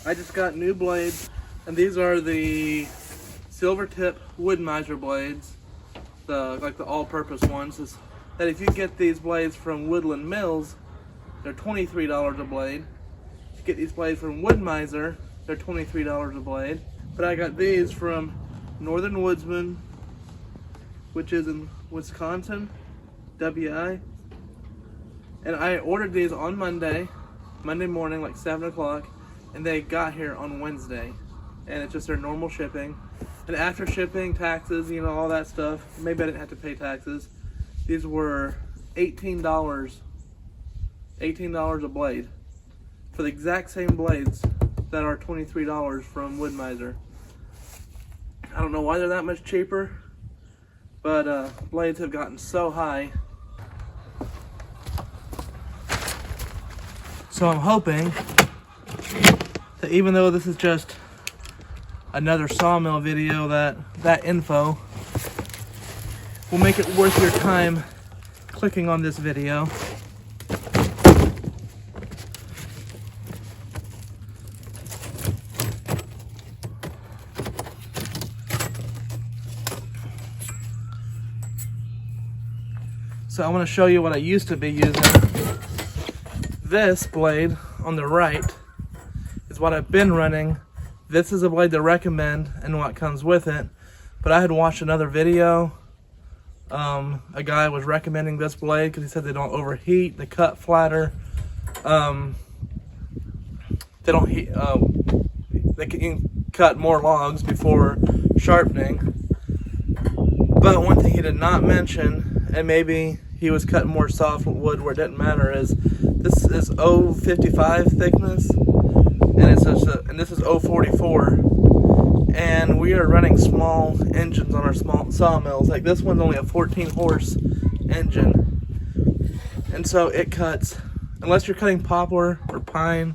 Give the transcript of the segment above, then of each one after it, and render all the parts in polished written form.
I just got new blades, and these are the silver tip wood miser blades, like the all-purpose ones. That if you get these blades from Woodland Mills, they're $23 a blade. If you get these blades from Wood Miser, they're $23 a blade. But I got these from Northern Woodsman, which is in Wisconsin, WI. And I ordered these on Monday morning, like 7 o'clock, and they got here on Wednesday. And it's just their normal shipping. And after shipping, taxes, you know, all that stuff, maybe I didn't have to pay taxes. These were $18 a blade for the exact same blades that are $23 from Wood Miser. I don't know why they're that much cheaper, but blades have gotten so high. So I'm hoping that even though this is just another Sawmill video, that info will make it worth your time clicking on this video. So I want to show you what I used to be using. This blade on the right is what I've been running. This is a blade to recommend and what comes with it. But I had watched another video. A guy was recommending this blade because he said they don't overheat, they cut flatter. They don't heat. They can cut more logs before sharpening. But one thing he did not mention, and maybe he was cutting more soft wood where it didn't matter, is this is 055 thickness, and this is 044. And we are running small engines on our small sawmills. Like this one's only a 14 horse engine, and so it cuts, unless you're cutting poplar or pine,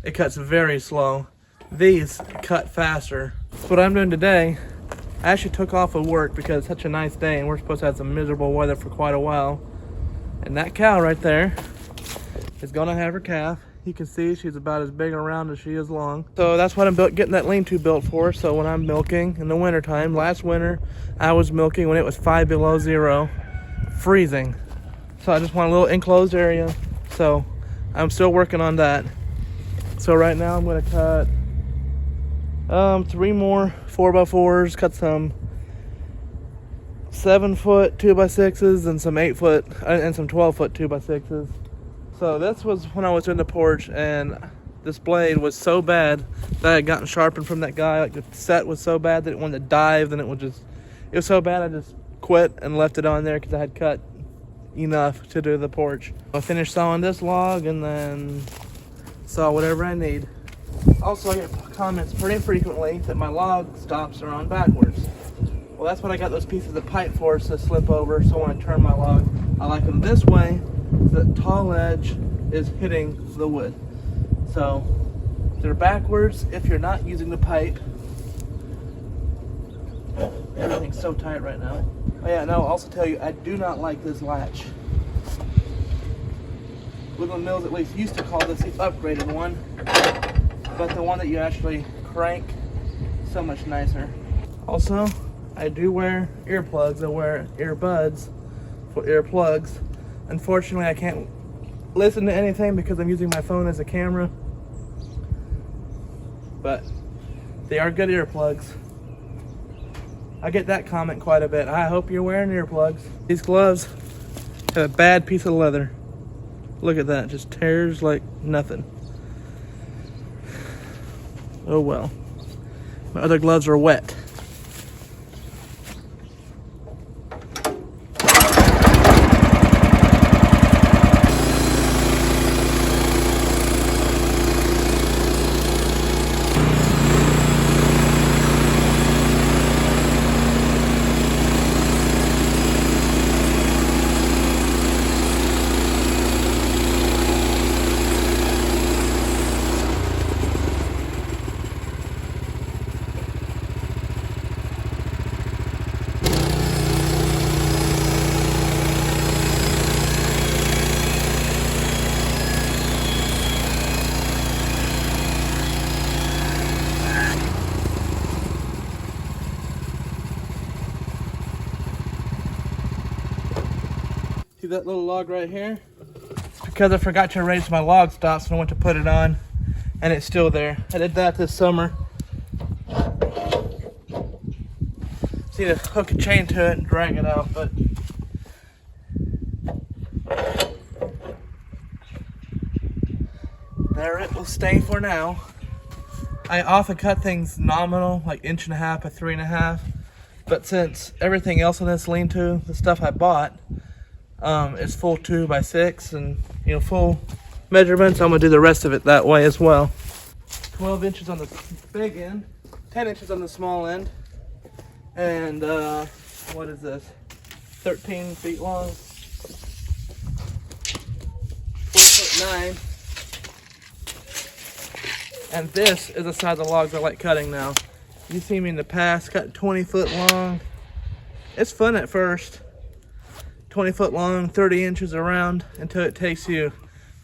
it cuts very slow. These cut faster. So what I'm doing today, I actually took off of work because it's such a nice day and we're supposed to have some miserable weather for quite a while. And that cow right there is gonna have her calf. You can see she's about as big around as she is long. So that's what I'm getting that lean-to built for. So when I'm milking in the winter time, last winter I was milking when it was 5 below zero, freezing. So I just want a little enclosed area. So I'm still working on that. So right now I'm gonna cut 3 more 4x4s, cut some 7-foot 2x6s and some 8-foot and some 12-foot 2x6s. So this was when I was in the porch, and this blade was so bad that I had gotten sharpened from that guy. Like the set was so bad that it wanted to dive, then it was so bad I just quit and left it on there because I had cut enough to do the porch. I finished sawing this log and then saw whatever I need. Also, I get comments pretty frequently that my log stops are on backwards. Well, that's what I got those pieces of pipe for, to slip over, so when I turn my log, I like them this way, so the tall edge is hitting the wood. So they're backwards if you're not using the pipe. Everything's so tight right now. Oh yeah, and I'll also tell you, I do not like this latch. Woodland Mills at least used to call this the upgraded one, but the one that you actually crank, so much nicer. Also, I do wear earplugs. I wear earbuds for earplugs. Unfortunately, I can't listen to anything because I'm using my phone as a camera, but they are good earplugs. I get that comment quite a bit. I hope you're wearing earplugs. These gloves have a bad piece of leather. Look at that, just tears like nothing. Oh well. My other gloves are wet. See that little log right here? It's because I forgot to erase my log stops and I went to put it on, and it's still there. I did that this summer. Just need to hook a chain to it and drag it out, but there it will stay for now. I often cut things nominal, like 1.5 by 3.5, but since everything else on this lean-to, the stuff I bought, is full 2 by 6 and full measurements, I'm gonna do the rest of it that way as well. 12 inches on the big end, 10 inches on the small end, and what is this? 13 feet long, 4'9". And this is the size of the logs I like cutting now. You see me in the past cut 20 foot long. It's fun at first. 20 foot long, 30 inches around, until it takes you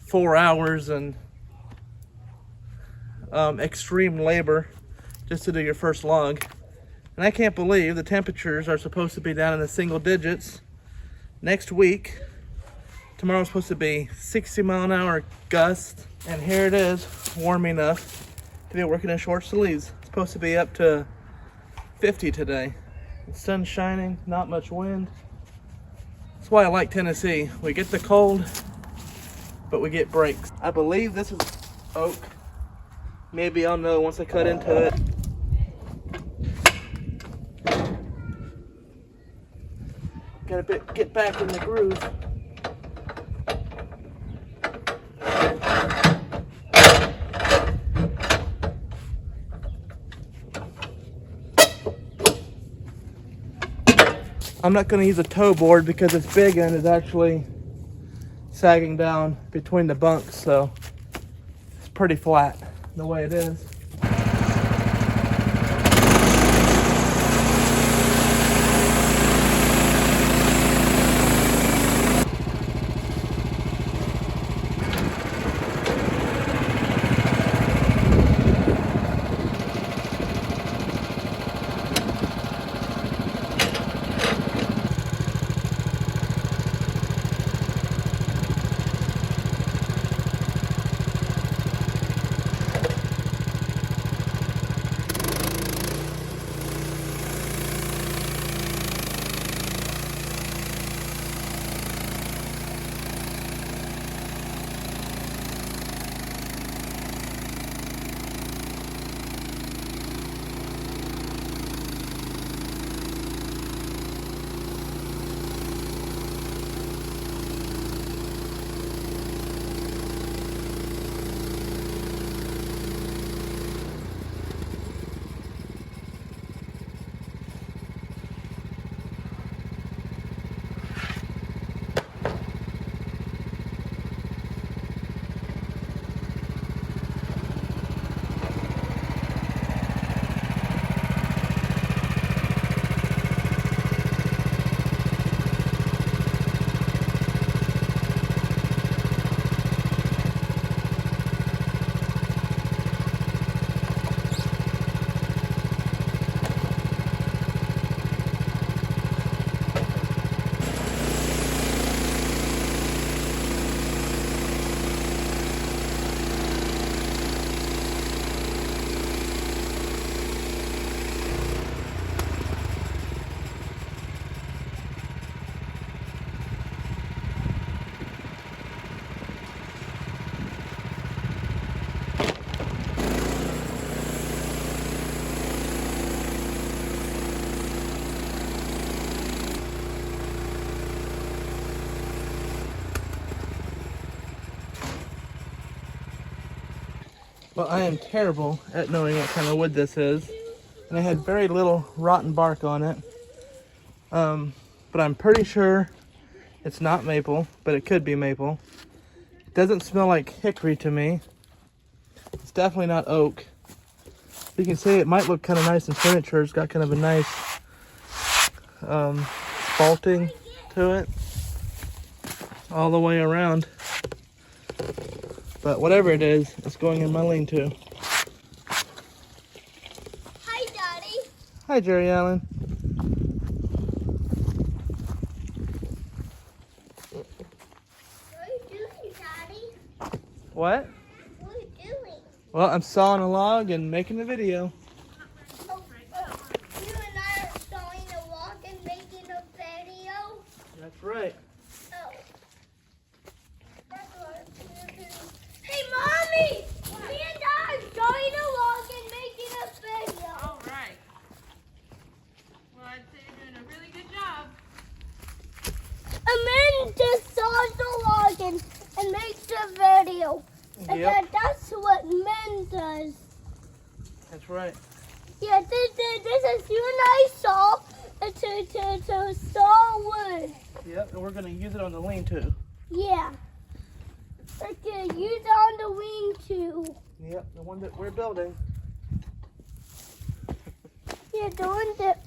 4 hours and extreme labor just to do your first log. And I can't believe the temperatures are supposed to be down in the single digits next week. Tomorrow's supposed to be 60-mile-an-hour gusts, and here it is, warm enough to be working in short sleeves. It's supposed to be up to 50 today. The sun's shining, not much wind. That's why I like Tennessee. We get the cold, but we get breaks. I believe this is oak. Maybe I'll know once I cut into it. Gotta get back in the groove. I'm not going to use a toe board because its big end is actually sagging down between the bunks, so it's pretty flat the way it is. Well, I am terrible at knowing what kind of wood this is, and it had very little rotten bark on it. But I'm pretty sure it's not maple, but it could be maple. It doesn't smell like hickory to me. It's definitely not oak. You can see it might look kind of nice in furniture. It's got kind of a nice faulting to it all the way around. But whatever it is, it's going in my lean-to. Hi, Daddy. Hi, Jerry Allen. What? What are you doing? Well, I'm sawing a log and making a video. Oh, you and I are sawing a log and making a video? That's right. Oh. That's what we're doing. Hey, Mommy! Me and Dad are sawing a log and making a video. All right. Well, I'd say you're doing a really good job. And then just saws the log and makes a video. And Yep. that's what men does. That's right. Yeah, this is you and I saw to saw wood. Yep, and we're going to use it on the lean-to. Yeah. Okay, use it on the wing too. Yep, the one that we're building. Yeah, the one that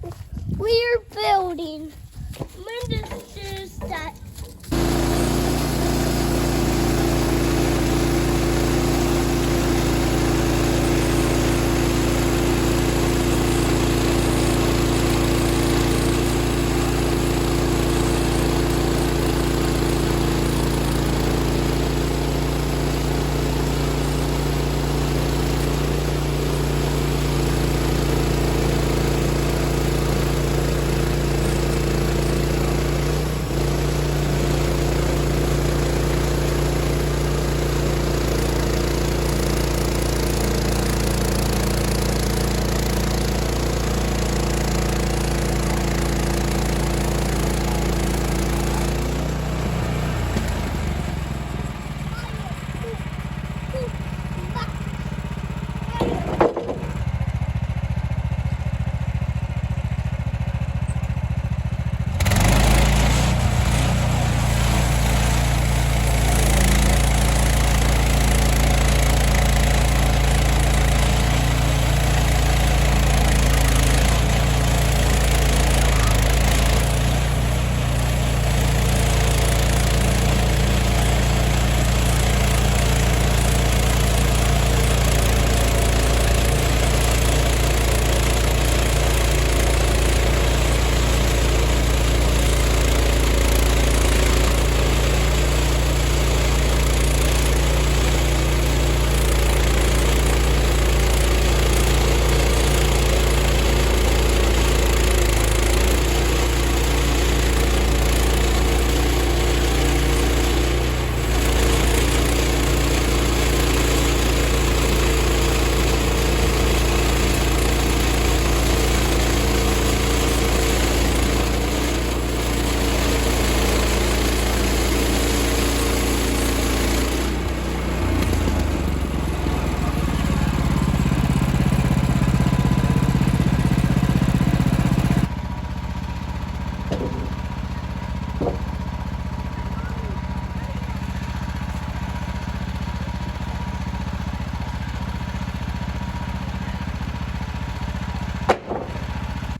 we're building. When does that?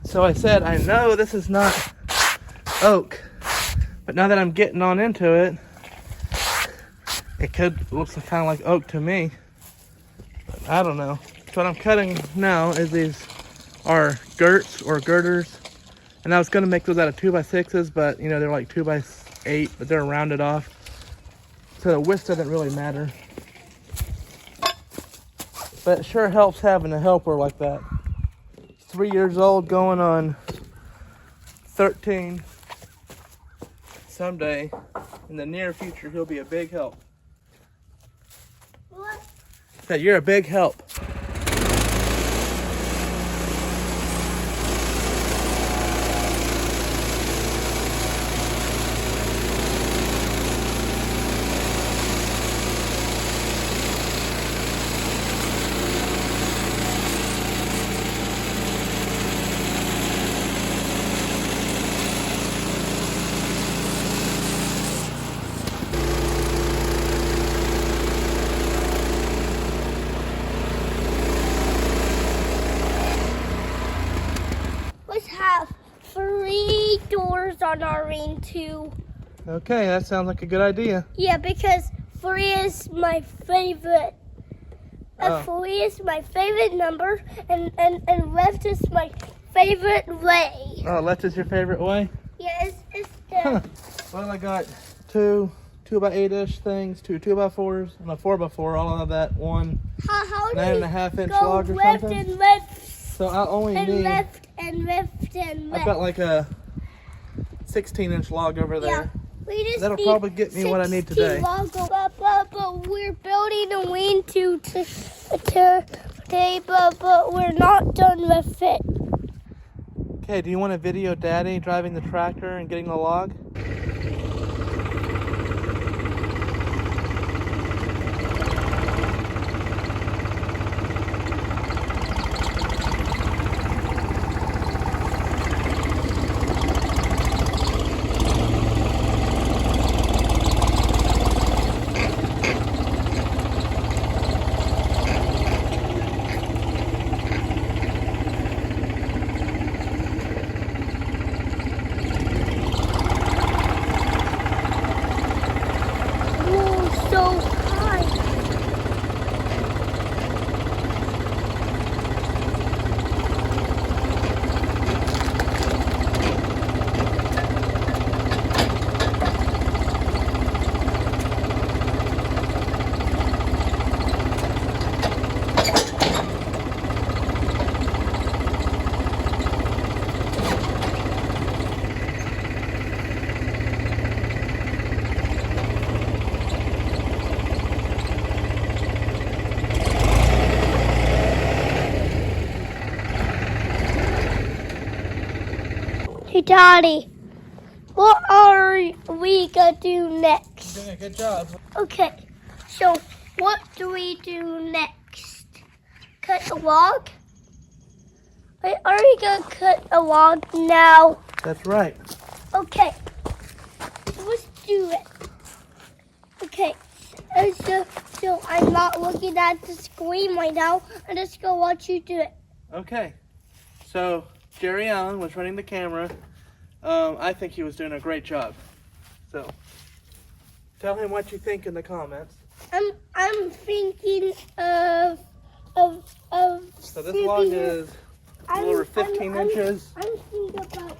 So I said, I know this is not oak, but now that I'm getting on into it, it looks kind of like oak to me. But I don't know. So what I'm cutting now is these are girts or girders, and I was gonna make those out of 2x6s, but you know they're like 2x8, but they're rounded off, so the width doesn't really matter. But it sure helps having a helper like that. 3 years old, going on 13. Someday, in the near future, he'll be a big help. What? Said you're a big help. Have 3 doors on our ring too. Okay, that sounds like a good idea. Yeah, because 3 is my favorite. Oh. 3 is my favorite number, and left is my favorite way. Oh, left is your favorite way? Yeah, it's the Huh. Well, I got 2, 2x8-ish things, 2 2x4s, and a 4x4, all of that one How 9.5-inch go log or left something. and left So I only and need, left and left and left? I've got like a 16-inch log over there. Yeah, we just That'll need probably get me what I need 16 today. logs. But we're building a lean-to today, but we're not done with it. Okay, do you want to video Daddy driving the tractor and getting the log? Whoa, so high. Hey, Daddy, what are we gonna do next? You're doing a good job. Okay, so what do we do next? Cut a log? Wait, are we gonna cut a log now? That's right. Okay, let's do it. Okay, so I'm not looking at the screen right now. I'm just gonna watch you do it. Okay, so Jerry Allen was running the camera. I think he was doing a great job. So tell him what you think in the comments. I'm thinking of So this log is a little over 15 inches. I'm thinking about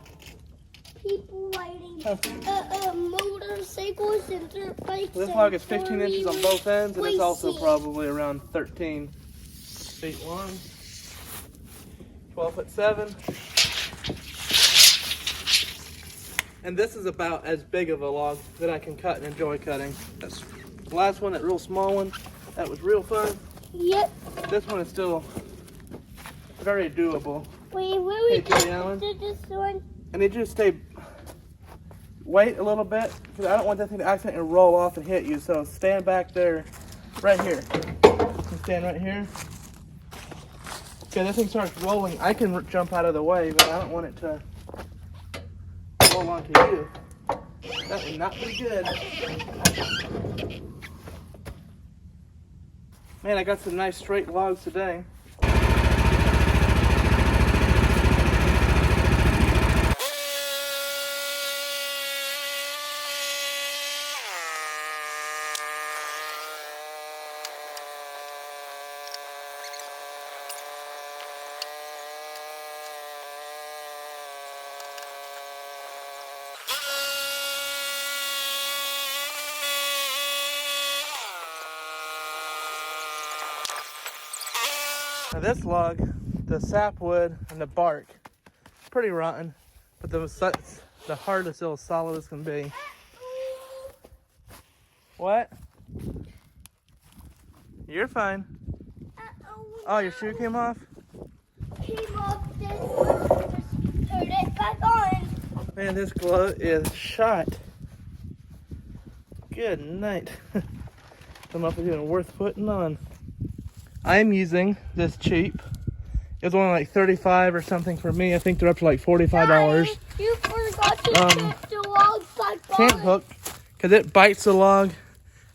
people riding motorcycles and dirt bikes. This and log is 15 inches on both ends, and it's also racing. probably around 13 feet long, 12 foot 7. And this is about as big of a log that I can cut and enjoy cutting. That's the last one, that real small one, that was real fun. Yep. This one is still very doable. Wait, where Hey, we Jerry Allen. did this one? I need you to wait a little bit, because I don't want that thing to accidentally roll off and hit you. So stand back there, right here. You stand right here. Okay, this thing starts rolling. I can jump out of the way, but I don't want it to roll onto you. That would not be good. Man, I got some nice straight logs today. Now this log, the sapwood and the bark, pretty rotten, but the heart is still as solid as can be. What? You're fine. Oh, your shoe came off? Came off this one. Just put it back on. Man, this glove is shot. Good night. Don't know if it's even worth putting on. I'm using this cheap. It was only like $35 or something for me. I think they're up to like $45. Daddy, you forgot to put the log back on. Can't hook, because it bites the log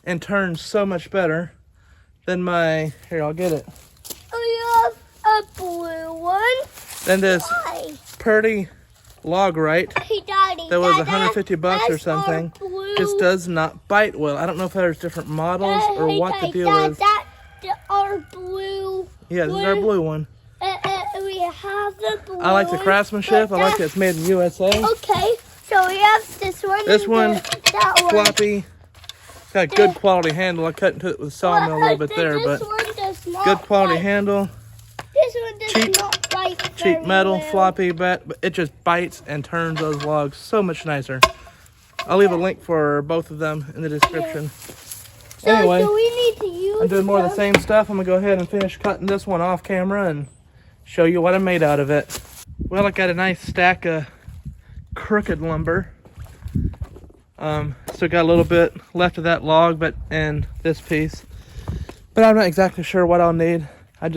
and turns so much better than my, here, I'll get it. Oh, you have a blue one? Than this Why? Purdy log right Hey, Daddy. that was Dad, $150 or that's something. our blue. Just does not bite well. I don't know if there's different models or Hey, what the Dad, deal Dad, is. That's our blue. Yeah, this is our blue one. We have the blue. I like the craftsmanship. I like that it's made in USA. Okay, so we have this one. This and one, that one. floppy, got a good quality handle. I cut into it with a sawmill a little bit there, but good quality handle. This one does Cheap- not bite Cheap very metal, well. floppy, but it just bites and turns those logs so much nicer. I'll leave a link for both of them in the description. So Anyway, do we need to use I'm doing more of the them? same stuff. I'm gonna go ahead and finish cutting this one off camera and show you what I made out of it. Well, I got a nice stack of crooked lumber. Still got a little bit left of that log, and this piece. But I'm not exactly sure what I'll need. I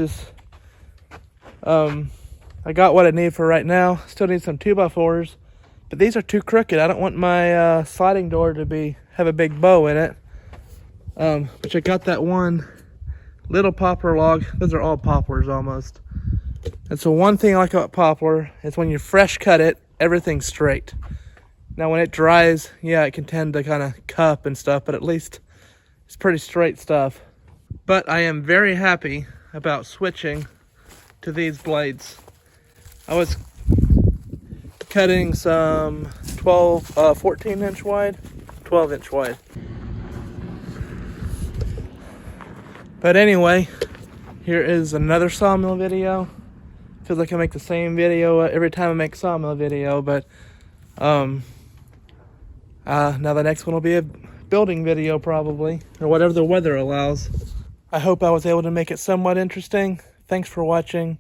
got what I need for right now. Still need some 2x4s, but these are too crooked. I don't want my sliding door to have a big bow in it. But I got that one little poplar log. Those are all poplars almost. And so one thing I like about poplar is when you fresh cut it, everything's straight. Now when it dries, yeah, it can tend to kind of cup and stuff, but at least it's pretty straight stuff. But I am very happy about switching to these blades. I was cutting some 14 inch wide, 12 inch wide. But anyway, here is another sawmill video. Feels like I make the same video every time I make a sawmill video, but now the next one will be a building video probably, or whatever the weather allows. I hope I was able to make it somewhat interesting. Thanks for watching.